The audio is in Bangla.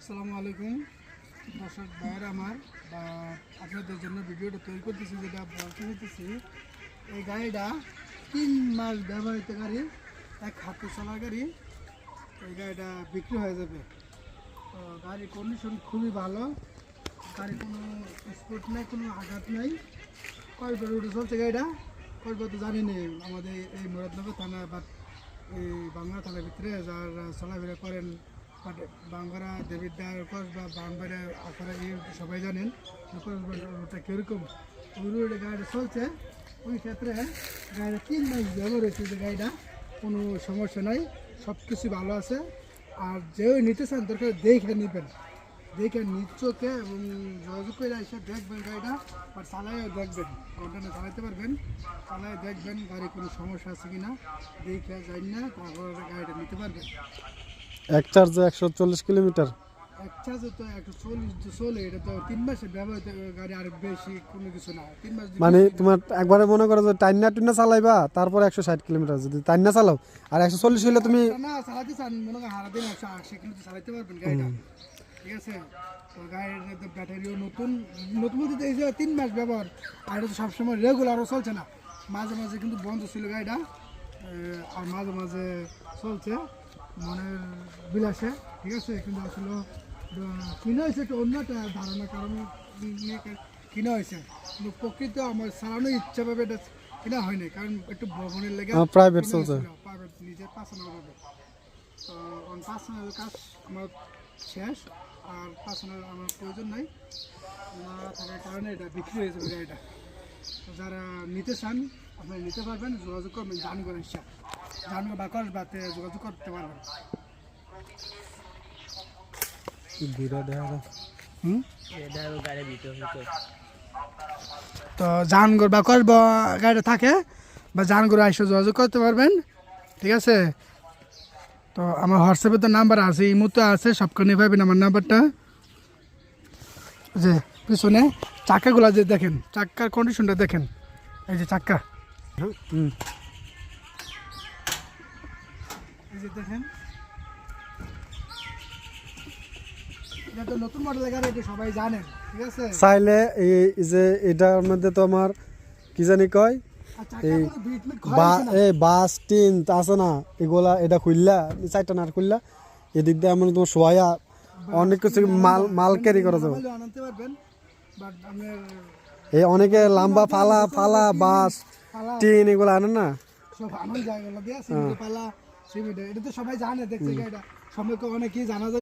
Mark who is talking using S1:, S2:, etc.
S1: আসসালামু আলাইকুম দর্শক ভাইয়ের আমার বা আপনাদের জন্য ভিডিওটা তৈরি করতেছি, যেটা বলতে হইতেছি এই গাড়িটা 3 মাস ব্যবহৃত গাড়ি, এক হাতে চলা গাড়ি। এই গাড়িটা বিক্রি হয়ে যাবে। তো গাড়ির কন্ডিশন খুবই ভালো, গাড়ি কোনো স্পোর্ট নেই, কোনো আঘাত নেই। কয়বার রুটে চলছে গাড়িটা, কয়বার তো জানি নেই। আমাদের এই মুরাদনগর থানা বা এই বাংলা থানার ভিতরে যারা চলাফেরা করেন, বাঙ্গারা দেবিদ্দার কসবা বাংবাড়া আপনারা এই সবাই জানেন কসবাটা কীরকম। ওই রোডে গাড়িটা চলছে, ওই ক্ষেত্রে গাড়িটা 3 মাস ব্যবহার হয়েছে। যে গাড়িটা কোনো সমস্যা নাই, সব কিছু ভালো আছে। আর যেও নিতে চান দরকার দেখে নেবেন, দেখে নিচকে এবং যোগাযোগ করে এসে দেখবেন গাড়িটা, আর চালাইও দেখবেন, ঘন্টা চালাইতে পারবেন, চালাই দেখবেন গাড়ি কোনো সমস্যা আছে কিনা, দেখে যাই না তারপর গাড়িটা নিতে পারবেন।
S2: এক চার্জে 140 কিলোমিটার।
S1: এক চার্জে তো 140 চলে, এটা তো 3 মাসে ব্যবহৃত গাড়ি, আর বেশি কোনো কিছু না। 3 মাস
S2: মানে তোমার একবারে মনে করো যে টাইনা টুনা চালাইবা, তারপর 160 কিলোমিটার যদি টাইনা চালাও, আর 140 হইলে তুমি
S1: না চালাতে চান, মনে করেন হারা দিন 180 কিলোমিটার চালাতে পারবেন গাড়িটা, ঠিক আছে। তো গাড়ির ব্যাটারিও নতুন নতুন বলতে এই যে 3 মাস ব্যবহার, আর এটা তো সবসময় রেগুলারও চলছে না, মাঝে মাঝে কিন্তু বন্ধ ছিল গাড়িটা, আর মাঝে মাঝে চলছে মনের বিলাসে, ঠিক আছে। কিন্তু আসলে কিনা হয়েছে একটা অন্য একটা ধারণা, কারণ নিয়ে কিনা হয়েছে, কিন্তু প্রকৃত আমার চালানোর ইচ্ছা ভাবে এটা কিনা হয়নি, কারণ একটু ভ্রমণের লেগে
S2: প্রাইভেট চলছে।
S1: প্রাইভেট নিজের পার্সোনাল ভাবে। তো পার্সোনাল কাজ আমার শেষ, আর পার্সোনাল আমার প্রয়োজন নাই, না থাকার কারণে এটা বিক্রি হয়ে যাবে গাড়িটা। তো যারা নিতে চান আপনারা নিতে পারবেন, যোগাযোগ করবেন জানগর ইচ্ছা, জানগর বা কসবাতে যোগাযোগ করতে পারবেন। তো জানগর বা কসবা গাড়িটা থাকে, বা জানগর এসে যোগাযোগ করতে পারবেন, ঠিক আছে। তো আমার হোয়াটসঅ্যাপে তো নাম্বার আছে, এই মুহূর্তে আছে, সবখানে পাবেন আমার নাম্বারটা। যে পিছনে চাকাগুলো যে দেখেন, চাক্কার কন্ডিশনটা দেখেন, এই যে চাক্কা, এই যে দেখেন, এটা তো নতুন মডেলের গাড়ি, এটা সবাই জানেন, ঠিক আছে।
S2: চাইলে এই যে এটার মধ্যে তো আমার কি জানি কয়
S1: আর চাকাগুলো বিটমিট
S2: বা
S1: খয়েছে না,
S2: এই বাস টিন আছে না, এগুলা এটা খুললা চারটা নাট খুললা এদিক দিয়ে এমন তোমার শোয়া অনেক কিছু মাল মাল ক্যারি করা যাবে।
S1: আনতে পারবেন, বাট আপনার
S2: এই অনেকে লম্বা ফালা ফালা বাস
S1: পালা
S2: টিন এগুলো আনে না।
S1: সব আনন্দ জায়গাগুলো দিয়ে সিমেন্ট পালা সিমেন্ট, এটা তো সবাই জানে, দেখছে এটা সবাইকে অনেকেই জানা যায়।